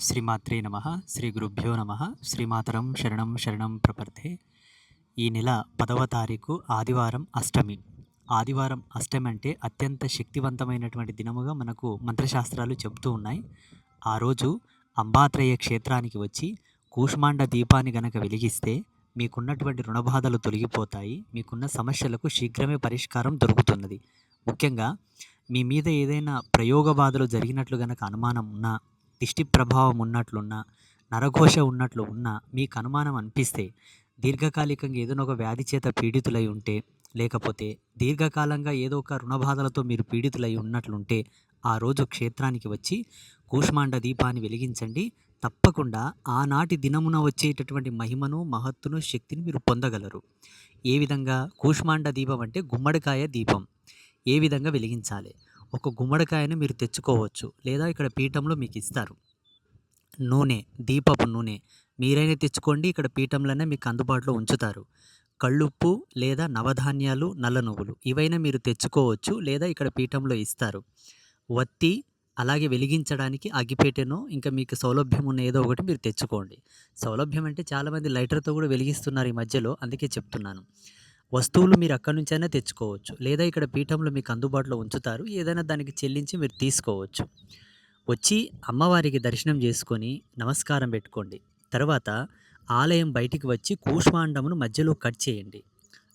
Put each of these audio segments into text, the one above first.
శ్రీమాత్రే నమః. శ్రీ గురుభ్యో నమః. శ్రీమాతరం శరణం శరణం ప్రపర్థే. ఈ నెల 10వ తారీఖు ఆదివారం అష్టమి. ఆదివారం అష్టమి అంటే అత్యంత శక్తివంతమైనటువంటి దినముగా మనకు మంత్రశాస్త్రాలు చెబుతూ ఉన్నాయి. ఆ రోజు అంబాత్రేయ క్షేత్రానికి వచ్చి కూష్మాండ దీపాన్ని గనక వెలిగిస్తే మీకున్నటువంటి రుణబాధలు తొలగిపోతాయి. మీకున్న సమస్యలకు శీఘ్రమే పరిష్కారం దొరుకుతున్నది. ముఖ్యంగా మీ మీద ఏదైనా ప్రయోగ బాధలు జరిగినట్లు గనక అనుమానం ఉన్నా, దిష్టి ప్రభావం ఉన్నట్లున్నా, నరఘోష ఉన్నట్లు ఉన్నా, మీకు అనుమానం అనిపిస్తే, దీర్ఘకాలికంగా ఏదైనా ఒక వ్యాధి చేత పీడితులై ఉంటే, లేకపోతే దీర్ఘకాలంగా ఏదో ఒక రుణబాధలతో మీరు పీడితులై ఉన్నట్లుంటే, ఆ రోజు క్షేత్రానికి వచ్చి కూష్మాండ దీపాన్ని వెలిగించండి. తప్పకుండా ఆనాటి దినమున వచ్చేటటువంటి మహిమను, మహత్తును, శక్తిని మీరు పొందగలరు. ఏ విధంగా? కూష్మాండ దీపం అంటే గుమ్మడికాయ దీపం. ఏ విధంగా వెలిగించాలి? ఒక గుమ్మడికాయను మీరు తెచ్చుకోవచ్చు, లేదా ఇక్కడ పీఠంలో మీకు ఇస్తారు. నూనె, దీపపు నూనె మీరైనా తెచ్చుకోండి, ఇక్కడ పీఠంలోనే మీకు అందుబాటులో ఉంచుతారు. కళ్ళుప్పు లేదా నవధాన్యాలు, నల్ల నువ్వులు ఇవైనా మీరు తెచ్చుకోవచ్చు, లేదా ఇక్కడ పీఠంలో ఇస్తారు. వత్తి, అలాగే వెలిగించడానికి అగ్గిపెట్టెనో ఇంకా మీకు సౌలభ్యం ఉన్న ఏదో ఒకటి మీరు తెచ్చుకోండి. సౌలభ్యం అంటే చాలామంది లైటర్తో కూడా వెలిగిస్తున్నారు ఈ మధ్యలో, అందుకే చెప్తున్నాను. వస్తువులు మీరు అక్కడి నుంచైనా తెచ్చుకోవచ్చు, లేదా ఇక్కడ పీఠంలో మీకు అందుబాటులో ఉంచుతారు. ఏదైనా దానికి చెల్లించి మీరు తీసుకోవచ్చు. వచ్చి అమ్మవారికి దర్శనం చేసుకొని నమస్కారం పెట్టుకోండి. తర్వాత ఆలయం బయటికి వచ్చి కూష్మాండమును మధ్యలో కట్ చేయండి.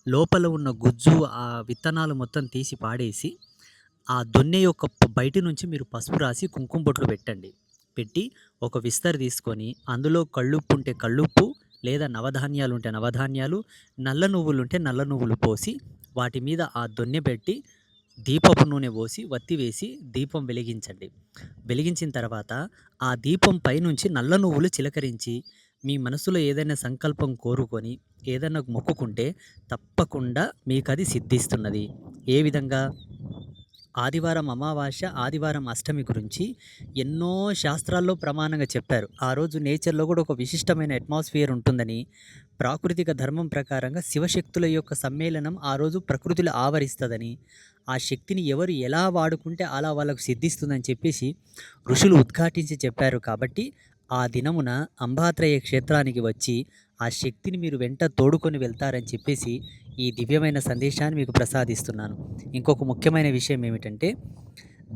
లోపల ఉన్న గుజ్జు, ఆ విత్తనాలు మొత్తం తీసి పాడేసి, ఆ దొన్నె యొక్క బయట నుంచి మీరు పసుపు రాసి కుంకుమ బొట్లు పెట్టండి. పెట్టి ఒక విస్తర్ తీసుకొని అందులో కళ్ళుప్పు ఉంటే కళ్ళుప్పు, లేదా నవధాన్యాలు ఉంటే నవధాన్యాలు, నల్ల నువ్వులు ఉంటే నల్ల నువ్వులు పోసి వాటి మీద ఆ దొన్నె పెట్టి దీపపు నూనె పోసి వత్తి వేసి దీపం వెలిగించండి. వెలిగించిన తర్వాత ఆ దీపం పైనుంచి నల్ల నువ్వులు చిలకరించి మీ మనసులో ఏదైనా సంకల్పం కోరుకొని ఏదైనా మొక్కుకుంటే తప్పకుండా మీకు అది సిద్ధిస్తున్నది. ఏ విధంగా? ఆదివారం అమావాస్య, ఆదివారం అష్టమి గురించి ఎన్నో శాస్త్రాల్లో ప్రమాణంగా చెప్పారు. ఆ రోజు నేచర్లో కూడా ఒక విశిష్టమైన అట్మాస్ఫియర్ ఉంటుందని, ప్రాకృతిక ధర్మం ప్రకారంగా శివశక్తుల యొక్క సమ్మేళనం ఆ రోజు ప్రకృతిలో ఆవరిస్తుందని, ఆ శక్తిని ఎవరు ఎలా వాడుకుంటే అలా వాళ్ళకు సిద్ధిస్తుందని చెప్పేసి ఋషులు ఉద్ఘాటించి చెప్పారు. కాబట్టి ఆ దినమున అంబాత్రేయ క్షేత్రానికి వచ్చి ఆ శక్తిని మీరు వెంట తోడుకొని వెళ్తారని చెప్పేసి ఈ దివ్యమైన సందేశాన్ని మీకు ప్రసాదిస్తున్నాను. ఇంకొక ముఖ్యమైన విషయం ఏమిటంటే,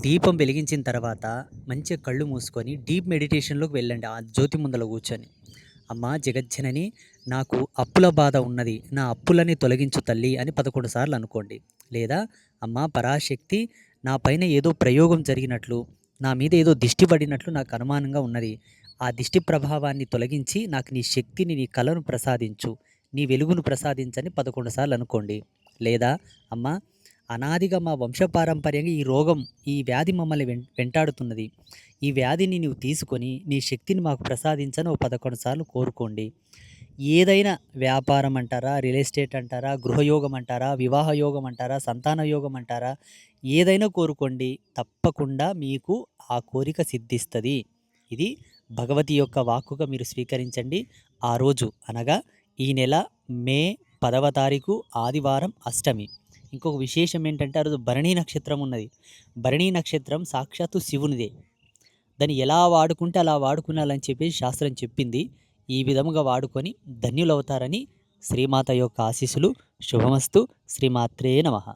దీపం వెలిగించిన తర్వాత మంచిగా కళ్ళు మూసుకొని డీప్ మెడిటేషన్లోకి వెళ్ళండి. ఆ జ్యోతి ముందర కూర్చొని, అమ్మ జగజ్జనని, నాకు అప్పుల బాధ ఉన్నది, నా అప్పులని తొలగించు తల్లి అని 11 సార్లు అనుకోండి. లేదా అమ్మ పరాశక్తి, నా పైన ఏదో ప్రయోగం జరిగినట్లు, నా మీద ఏదో దిష్టి పడినట్లు నాకు అనుమానంగా ఉన్నది, ఆ దిష్టి ప్రభావాన్ని తొలగించి నాకు నీ శక్తిని, నీ కళను ప్రసాదించు, నీ వెలుగును ప్రసాదించని 11 సార్లు అనుకోండి. లేదా అమ్మ అనాదిగా మా వంశపారంపర్యంగా ఈ రోగం, ఈ వ్యాధి మమ్మల్ని వెంటాడుతున్నది, ఈ వ్యాధిని నీవు తీసుకొని నీ శక్తిని మాకు ప్రసాదించని 11 సార్లు కోరుకోండి. ఏదైనా వ్యాపారం అంటారా, రియల్ ఎస్టేట్ అంటారా, గృహయోగం అంటారా, వివాహ యోగం అంటారా, సంతాన యోగం అంటారా, ఏదైనా కోరుకోండి. తప్పకుండా మీకు ఆ కోరిక సిద్ధిస్తుంది. ఇది భగవతి యొక్క వాక్కుగా మీరు స్వీకరించండి. ఆ రోజు అనగా ఈ నెల మే 10వ తారీఖు ఆదివారం అష్టమి. ఇంకొక విశేషం ఏంటంటే, ఆ రోజు భరణీ నక్షత్రం ఉన్నది. భరణీ నక్షత్రం సాక్షాత్తు శివునిదే. దాన్ని ఎలా వాడుకుంటే అలా వాడుకునాలని చెప్పేసి శాస్త్రం చెప్పింది. ఈ విధముగా వాడుకొని ధన్యులవుతారని శ్రీమాత యొక్క ఆశీస్సులు. శుభమస్తు. శ్రీమాత్రే నమః.